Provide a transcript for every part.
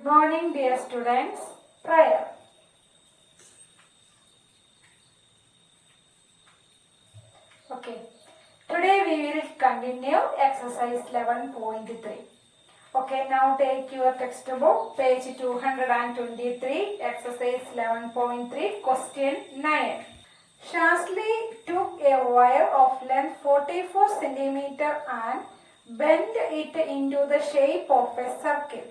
morning, dear students. Prayer. Okay. Today we will continue exercise 11.3. Okay, now take your textbook, page 223, exercise 11.3, question 9. Shazli took a wire of length 44 cm and bent it into the shape of a circle.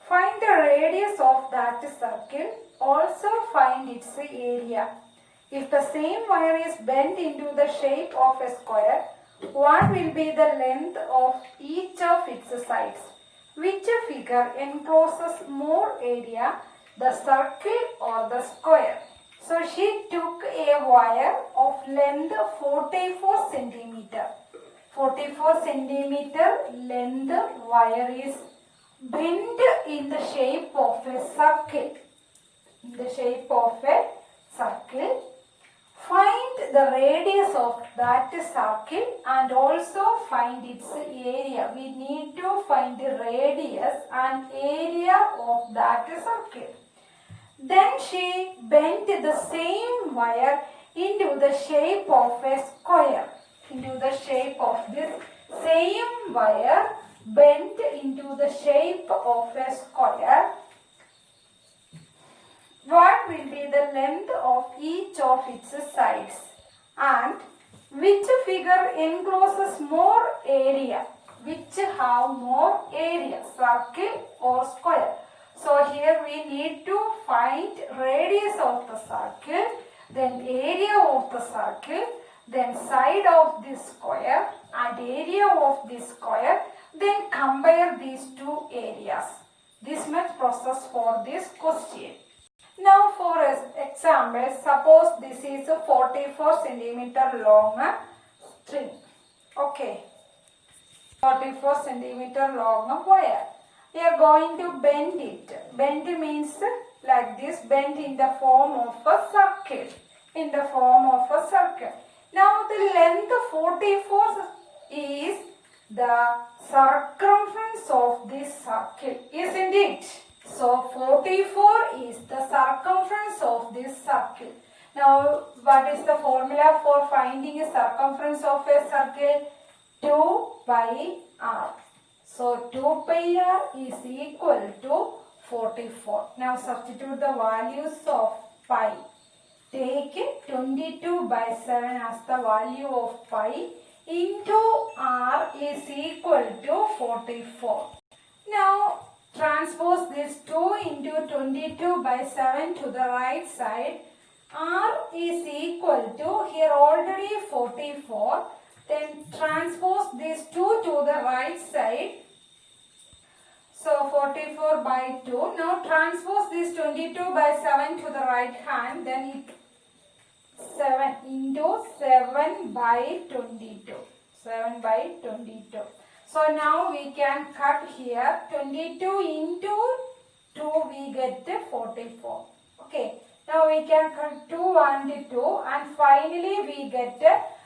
Find the radius of that circle. Also find its area. If the same wire is bent into the shape of a square, what will be the length of each of its sides? Which figure encloses more area, the circle or the square? So she took a wire of length 44 centimeter. 44 centimeter length wire is bent in the shape of a circle. In the shape of a circle. Find the radius of that circle and also find its area. We need to find the radius and area of that circle. Then she bent the same wire into the shape of a square. Into the shape of this same wire bent into the shape of a square. What will be the length of each of its sides? And which figure encloses more area? Which have more area? Circle or square? So here we need to find radius of the circle, then area of the circle, then side of this square and area of this square. Then compare these two areas. This much process for this question. Now for example, suppose this is a 44 centimeter long string. Okay. 44 centimeter long wire. We are going to bend it. Bend means like this, bend in the form of a circle. In the form of a circle. Now the length 44 is the circumference of this circle, isn't it? So 44 is the circumference of this circle. Now what is the formula for finding a circumference of a circle? 2 pi r. So 2 pi r is equal to 44. Now substitute the values of pi. Take 22 by 7 as the value of pi into r is equal to 44. Now transpose this 2 into 22 by 7 to the right side. R is equal to, here already 44. Then transpose this 2 to the right side. So 44 by 2. Now transpose this 22 by 7 to the right hand. Then it 7 into 7 by 22. 7 by 22. So now we can cut here 22 into 2 we get 44. Okay. Now we can cut 2 and 2 and finally we get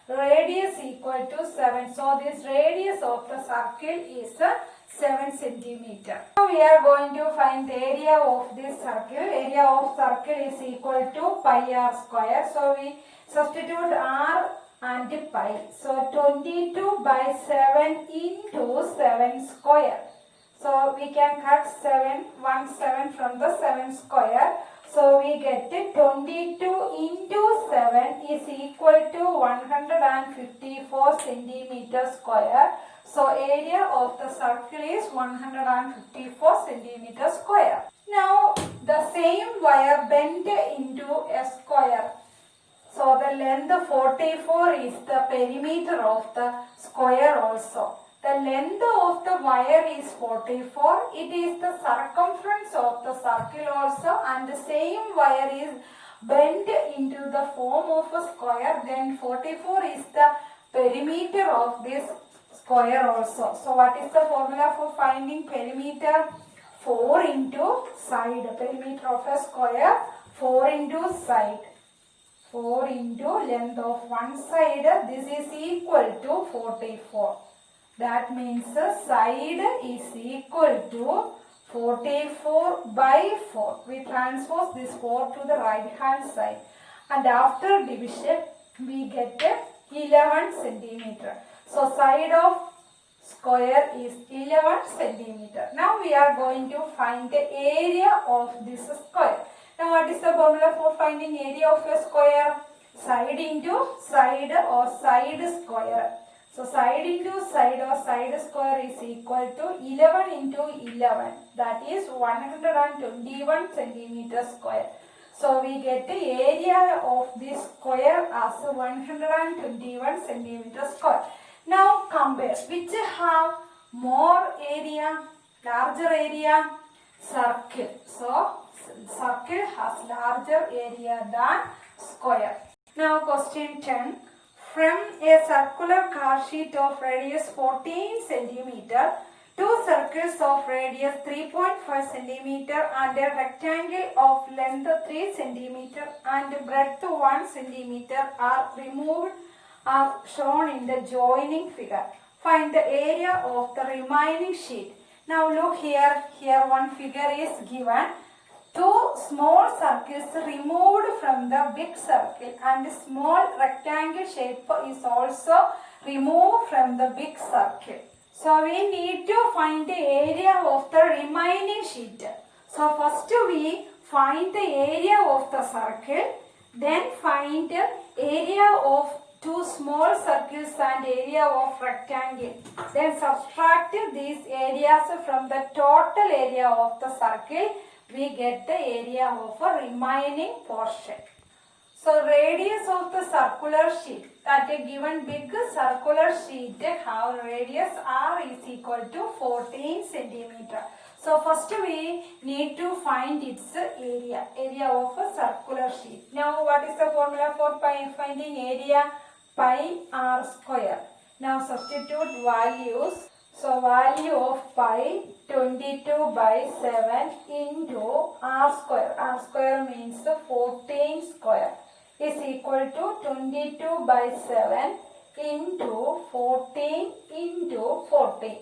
radius equal to 7. So this radius of the circle is 7 centimeter. Now we are going to find the area of this circle. Area of circle is equal to pi r square. So we substitute r and pi. So 22 by 7 into 7 square. So we can cut 7 from the 7 square. So we get 22 into 7 is equal to 154 centimeter square. So area of the circle is 154 centimeter square. Now the same wire bent into a square. So the length 44 is the perimeter of the square also. The length of the wire is 44. It is the circumference of the circle also, and the same wire is bent into the form of a square. Then 44 is the perimeter of this square also. So what is the formula for finding perimeter? 4 into side. Perimeter of a square, 4 into side. 4 into length of one side, this is equal to 44. That means the side is equal to 44 by 4. We transpose this 4 to the right hand side. And after division, we get 11 centimeter. So side of square is 11 centimeter. Now we are going to find the area of this square. Now what is the formula for finding area of a square? Side into side or side square. So side into side or side square is equal to 11 into 11. That is 121 centimeter square. So we get the area of this square as 121 centimeter square. Now compare which have more area, larger area, circle. So circle has larger area than square. Now question 10. From a circular car sheet of radius 14 centimeter, two circles of radius 3.5 centimeter and a rectangle of length 3 centimeter and breadth 1 centimeter are removed are shown in the joining figure. Find the area of the remaining sheet. Now look here, one figure is given. Two small circles removed from the big circle and small rectangle shape is also removed from the big circle. So we need to find the area of the remaining sheet. So first we find the area of the circle, then find the area of two small circles and area of rectangle. Then subtract these areas from the total area of the circle. We get the area of a remaining portion. So radius of the circular sheet, that a given big circular sheet have radius r is equal to 14 centimeter. So first we need to find its area of a circular sheet. Now what is the formula for finding area? Pi r square. Now substitute values. So value of pi 22 by 7 into r square. R square means 14 square is equal to 22 by 7 into 14 into 14.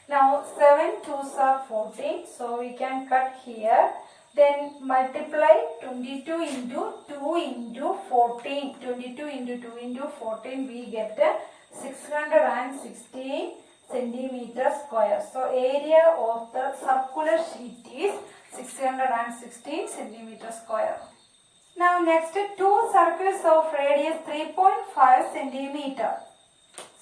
Now 7 2s are 14. So we can cut here. Then multiply 22 into 2 into 14. 22 into 2 into 14 we get 616 centimeter square. So area of the circular sheet is 616 centimeter square. Now next two circles of radius 3.5 centimeter.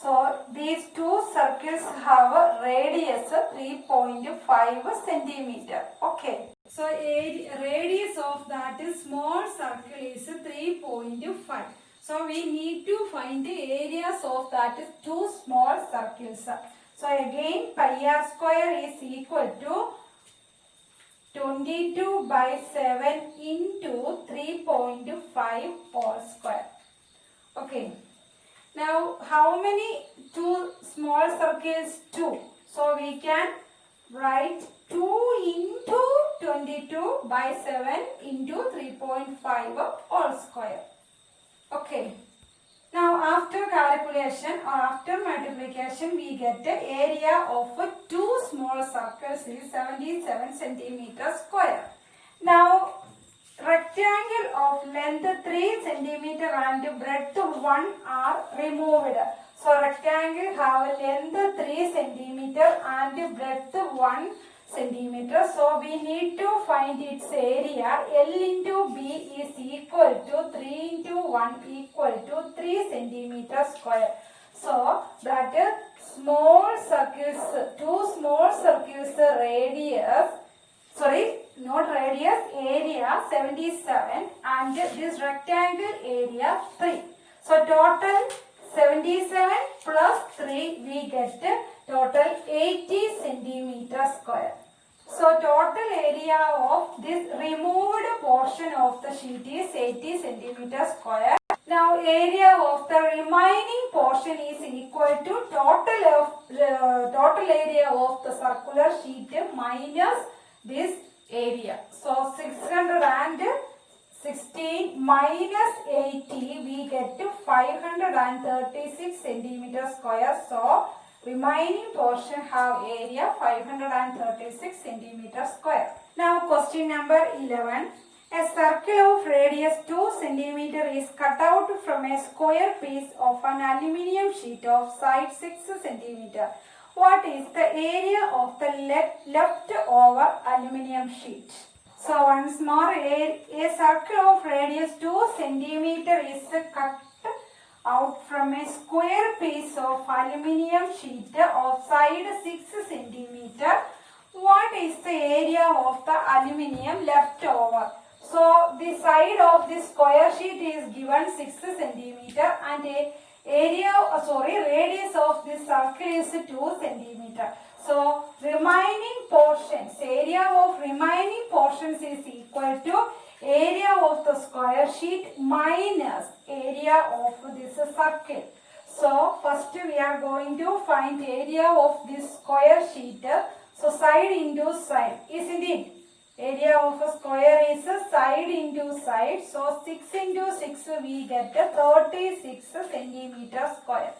So these two circles have a radius 3.5 centimeter. Okay. So radius of that small circle is 3.5. So we need to find the areas of that two small circles. So again pi r square is equal to 22 by 7 into 3.5 whole square. Okay. Now how many two small circles? 2. So we can write 2 into 22 by 7 into 3.5 whole square. Okay. Now after calculation or after multiplication we get the area of two small circles is 77 centimeter square. Now rectangle of length 3 centimeter and breadth 1 are removed. So rectangle have length 3 centimeter and breadth 1 centimeter. So we need to find its area. L into B is equal to 3 into 1 equal to 3 centimeter square. So that small circles, two small circles radius, area 77 and this rectangle area 3. So total 77 plus 3 we get total 80 centimeter square. So total area of this removed portion of the sheet is 80 centimeter square. Now area of the remaining portion is equal to total area of the circular sheet minus this area. So 616 minus 80 we get to 536 centimeter square. So Remaining portion have area 536 centimeter square. Now question number 11. A circle of radius 2 centimeter is cut out from a square piece of an aluminium sheet of side 6 centimeter. What is the area of the leftover aluminium sheet? So once more, a circle of radius 2 centimeter is cut out from a square piece of aluminium sheet of side 6 centimeter. What is the area of the aluminium left over? So the side of this square sheet is given 6 centimeter and radius of this circle is 2 centimeter. So remaining portions, area of remaining portions is equal to area of the square sheet minus area of this circle. So first we are going to find area of this square sheet. So side into side, isn't it? Area of a square is side into side. So 6 into 6 we get 36 centimeter square.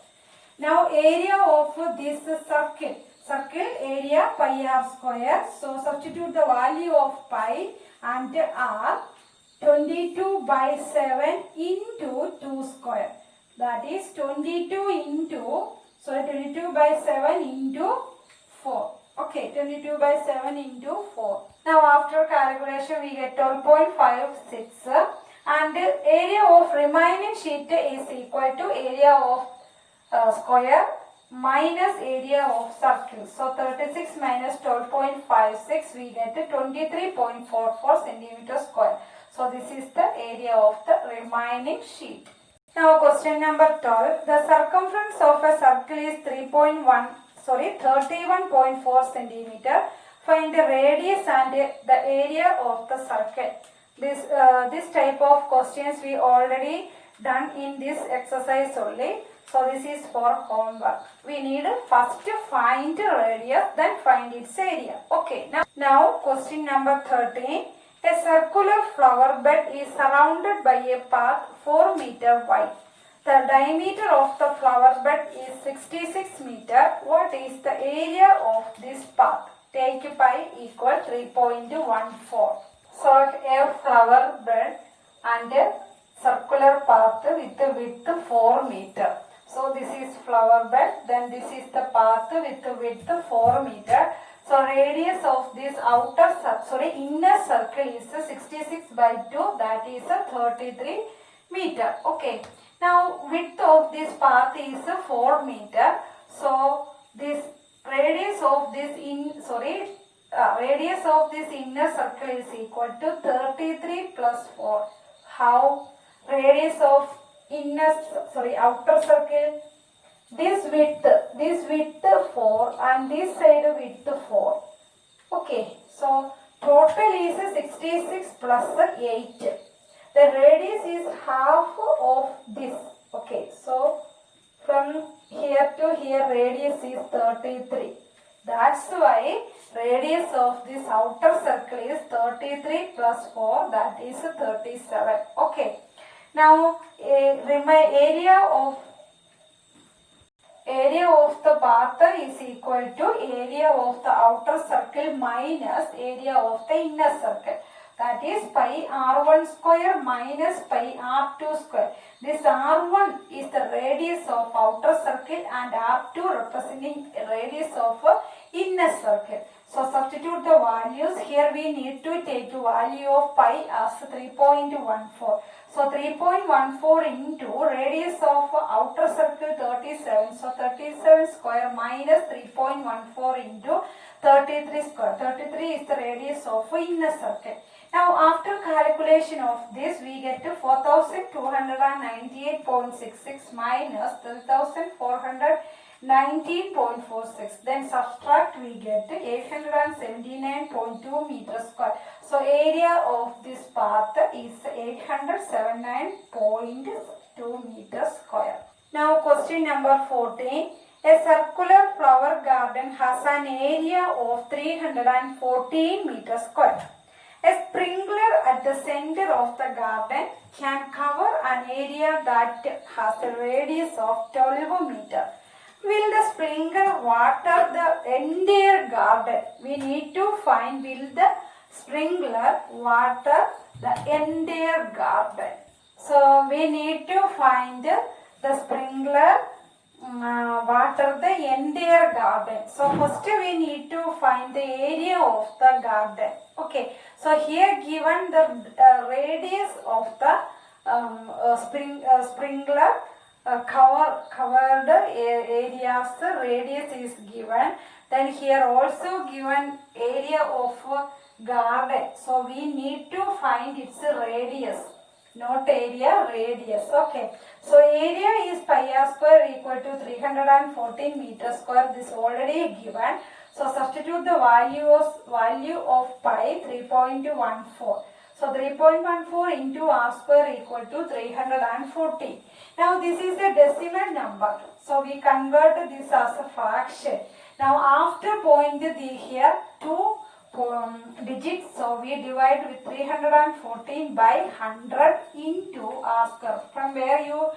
Now area of this circle. Circle area pi r square. So substitute the value of pi and r. 22 by 7 into 2 square. That is 22 by 7 into 4. Okay, 22 by 7 into 4. Now after calculation we get 12.56 and area of remaining sheet is equal to area of square minus area of circle. So 36 minus 12.56 we get 23.44 centimeter square. So this is the area of the remaining sheet. Now question number 12. The circumference of a circle is 31.4 centimeter. Find the radius and the area of the circle. This type of questions we already done in this exercise only. So this is for homework. We need first find radius, then find its area. Okay. Now question number 13. A circular flower bed is surrounded by a path 4 meter wide. The diameter of the flower bed is 66 meter. What is the area of this path? Take pi equal 3.14. So a flower bed and a circular path with width 4 meter. So this is flower bed, then this is the path with width 4 meter. So radius of this inner circle is 66 by 2, that is 33 meter. Okay. Now width of this path is 4 meter. So this radius of this inner circle is equal to 33 plus 4. How? Radius of outer circle, this width 4 and this side width 4. Okay, so total is 66 plus 8. The radius is half of this. Okay, so from here to here radius is 33. That's why radius of this outer circle is 33 plus 4, that is 37. Okay. Now area of the path is equal to area of the outer circle minus area of the inner circle. That is pi r1 square minus pi r2 square. This r1 is the radius of outer circle and r2 representing radius of inner circle. So substitute the values. Here we need to take the value of pi as 3.14. So 3.14 into radius of outer circle 37. So 37 square minus 3.14 into 33 square. 33 is the radius of inner circle. Now after calculation of this we get to 4298.66 minus 3419.46. Then subtract we get 879.2 meters square. So area of this path is 879.2 meters square. Now question number 14. A circular flower garden has an area of 314 meters square. A sprinkler at the center of the garden can cover an area that has a radius of 12 meters. Will the sprinkler water the entire garden? We need to find will the sprinkler water the entire garden. So we need to find the sprinkler water the entire garden. So first we need to find the area of the garden. Okay. So here given the radius of the sprinkler covered areas, the radius is given. Then here also given area of garden. So we need to find its radius, not area, radius. Okay. So area is pi r square equal to 314 meter square. This already given. So substitute the value of pi 3.14. So 3.14 into r square equal to 340. Now this is the decimal number. So we convert this as a fraction. Now after point here 2 digits, so we divide with 314 by 100 into r square. From where you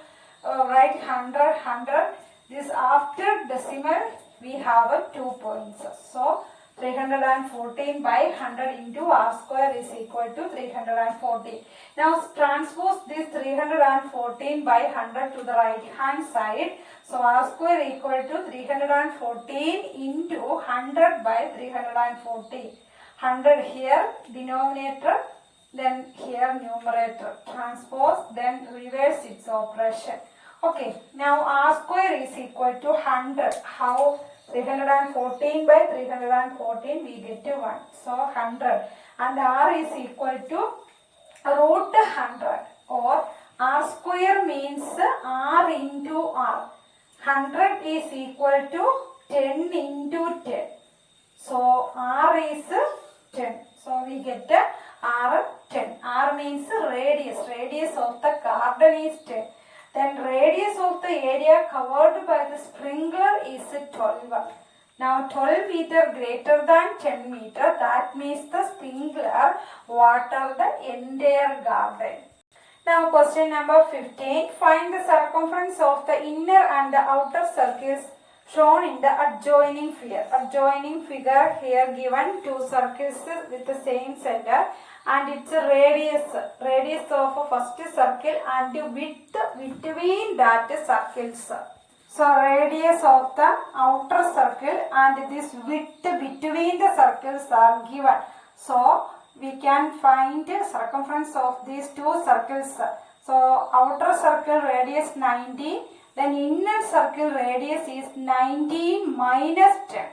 write 100, this after decimal we have 2 points. So 314 by 100 into r square is equal to 340. Now transpose this 314 by 100 to the right hand side. So r square equal to 314 into 100 by 340. 100 here denominator, then here numerator. Transpose, then reverse its operation. Okay, now r square is equal to 100. How? 314 by 314 we get to 1. So 100 and r is equal to root 100 or r square means r into r. 100 is equal to 10 into 10. So r is 10. So we get r 10. R means radius. Radius of the garden is 10. Then radius of the area covered by the sprinkler is 12. Now 12 meter greater than 10 meter, that means the sprinkler water the entire garden. Now question number 15. Find the circumference of the inner and the outer circles shown in the adjoining figure. Adjoining figure here given two circles with the same center and its radius of first circle and width between that circles. So radius of the outer circle and this width between the circles are given. So we can find circumference of these two circles. So outer circle radius 90, then inner circle radius is 19 minus 10.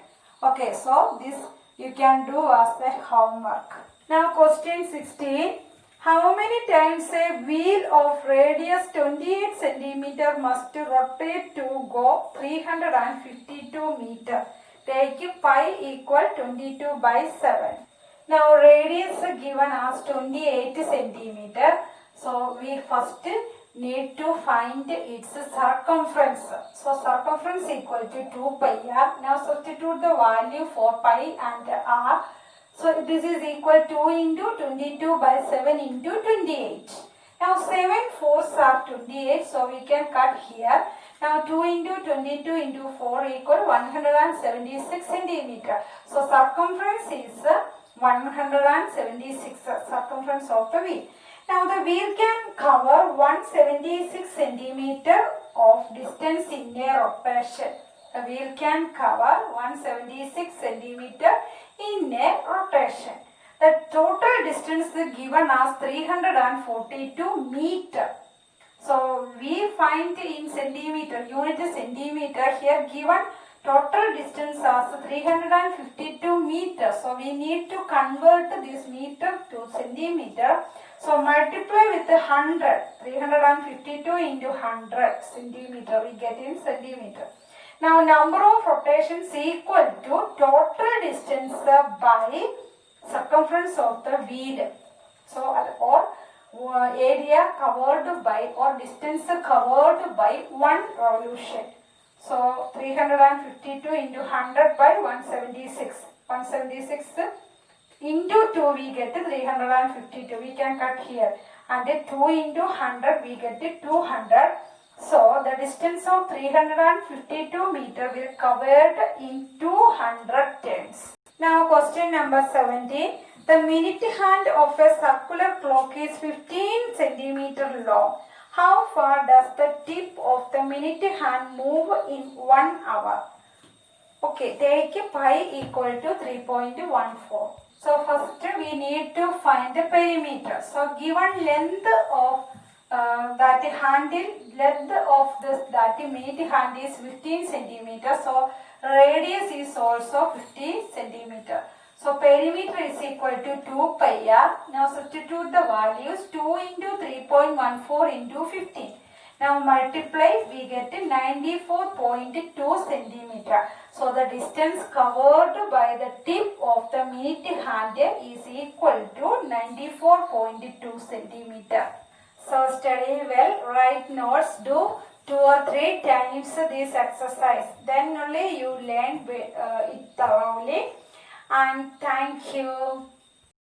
Okay, so this you can do as a homework. Now question 16. How many times a wheel of radius 28 centimeter must rotate to go 352 meter? Take pi equal 22 by 7. Now radius given as 28 centimeter. So we first need to find its circumference. So circumference equal to 2 pi r. Now substitute the value for pi and r. So this is equal 2 into 22 by 7 into 28. Now 7 4s are 28, so we can cut here. Now 2 into 22 into 4 equal 176 centimeter. So circumference is 176 circumference of the wheel. Now the wheel can cover 176 centimeter of distance in a rotation. The wheel can cover 176 centimeter in a rotation. The total distance is given as 342 meter. So we find in centimeter, unit centimeter, here given total distance as 352 meter. So we need to convert this meter to centimeter. So multiply with 100. 352 into 100 centimeter we get in centimeter. Now number of rotations equal to total distance by circumference of the wheel. So or area covered by or distance covered by one revolution. So 352 into 100 by 176. 176 into 2 we get 352. We can cut here. And 2 into 100 we get 200. So the distance of 352 meter will covered in 200 turns. Now question number 17. The minute hand of a circular clock is 15 centimeter long. How far does the tip of the minute hand move in 1 hour? Okay, take pi equal to 3.14. So first we need to find the perimeter. So given length of that handle, length of this that minute hand is 15 centimeter. So radius is also 15 centimeter. So perimeter is equal to 2 pi r. Now substitute the values 2 into 3.14 into 15. Now multiply, we get 94.2 centimeter. So the distance covered by the tip of the minute hand is equal to 94.2 centimeter. So study well, write notes, do 2 or 3 times this exercise. Then only you learn it thoroughly. And thank you.